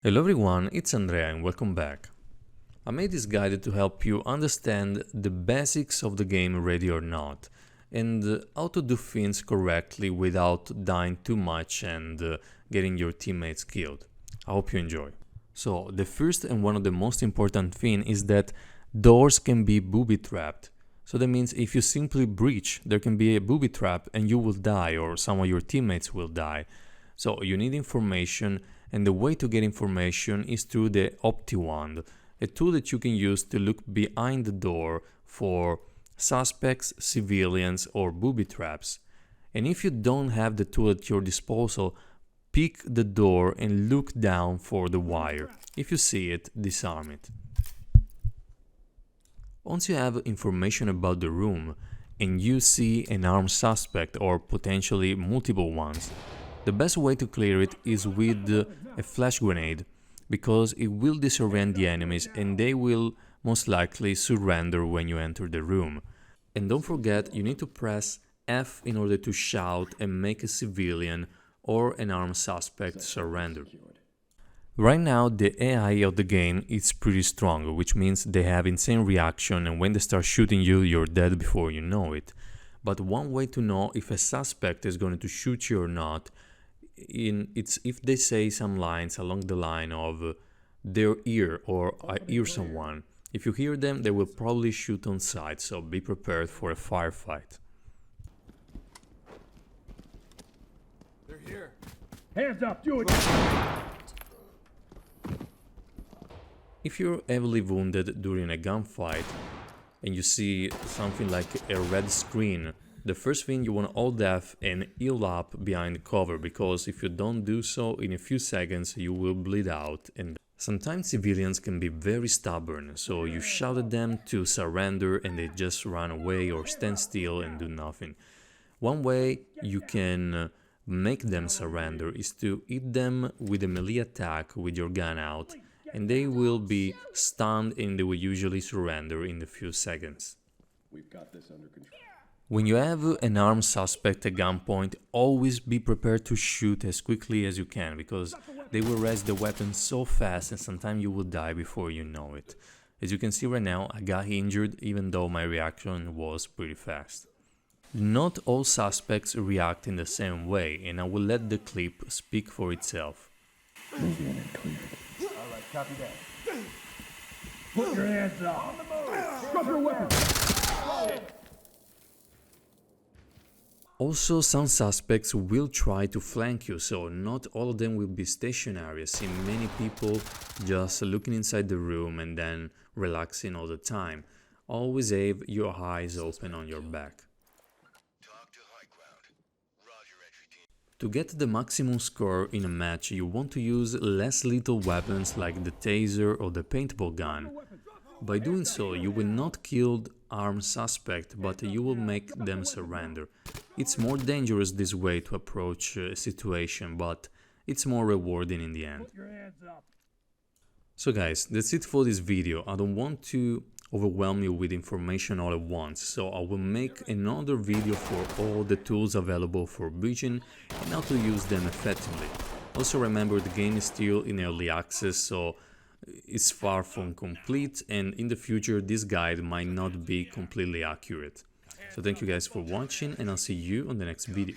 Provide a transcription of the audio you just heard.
Hello everyone, it's Andrea and welcome back. I made this guide to help you understand the basics of the game Ready or Not and how to do things correctly without dying too much and getting your teammates killed. I hope you enjoy. So the first and one of the most important thing is that doors can be booby trapped. So that means if you simply breach, there can be a booby trap and you will die or some of your teammates will die. So you need information, and the way to get information is through the OptiWand, a tool that you can use to look behind the door for suspects, civilians or booby traps. And if you don't have the tool at your disposal, pick the door and look down for the wire. If you see it, disarm it. Once you have information about the room and you see an armed suspect or potentially multiple ones, the best way to clear it is with a flash grenade, because it will disorient the enemies and they will most likely surrender when you enter the room. And don't forget, you need to press F in order to shout and make a civilian or an armed suspect surrender. Right now the AI of the game is pretty strong, which means they have insane reaction, and when they start shooting you, you're dead before you know it. But one way to know if a suspect is going to shoot you or not, it's if they say some lines along the line of their ear or I hear someone. If you hear them, they will probably shoot on sight, so be prepared for a firefight. They're here. Hands up, do it! If you're heavily wounded during a gunfight and you see something like a red screen, the first thing you want to hold F and heal up behind cover, because if you don't do so, in a few seconds you will bleed out. And sometimes civilians can be very stubborn, so you shout at them to surrender and they just run away or stand still and do nothing. One way you can make them surrender is to hit them with a melee attack with your gun out, and they will be stunned and they will usually surrender in a few seconds. We've got this under control. When you have an armed suspect at gunpoint, always be prepared to shoot as quickly as you can, because they will raise the weapon so fast and sometimes you will die before you know it. As you can see right now, I got injured even though my reaction was pretty fast. Not all suspects react in the same way, and I will let the clip speak for itself. Alright, copy that. Put your hands up! Drop your weapon! Also, some suspects will try to flank you, so not all of them will be stationary. I see many people just looking inside the room and then relaxing all the time. Always have your eyes open on your back. To get the maximum score in a match, you want to use less lethal weapons like the taser or the paintball gun. By doing so, you will not kill armed suspect, but you will make them surrender. It's more dangerous this way to approach a situation, but it's more rewarding in the end. So guys, that's it for this video. I don't want to overwhelm you with information all at once, so I will make another video for all the tools available for breaching and how to use them effectively. Also remember, the game is still in early access, so it's far from complete, and in the future this guide might not be completely accurate. So thank you guys for watching, and I'll see you on the next video.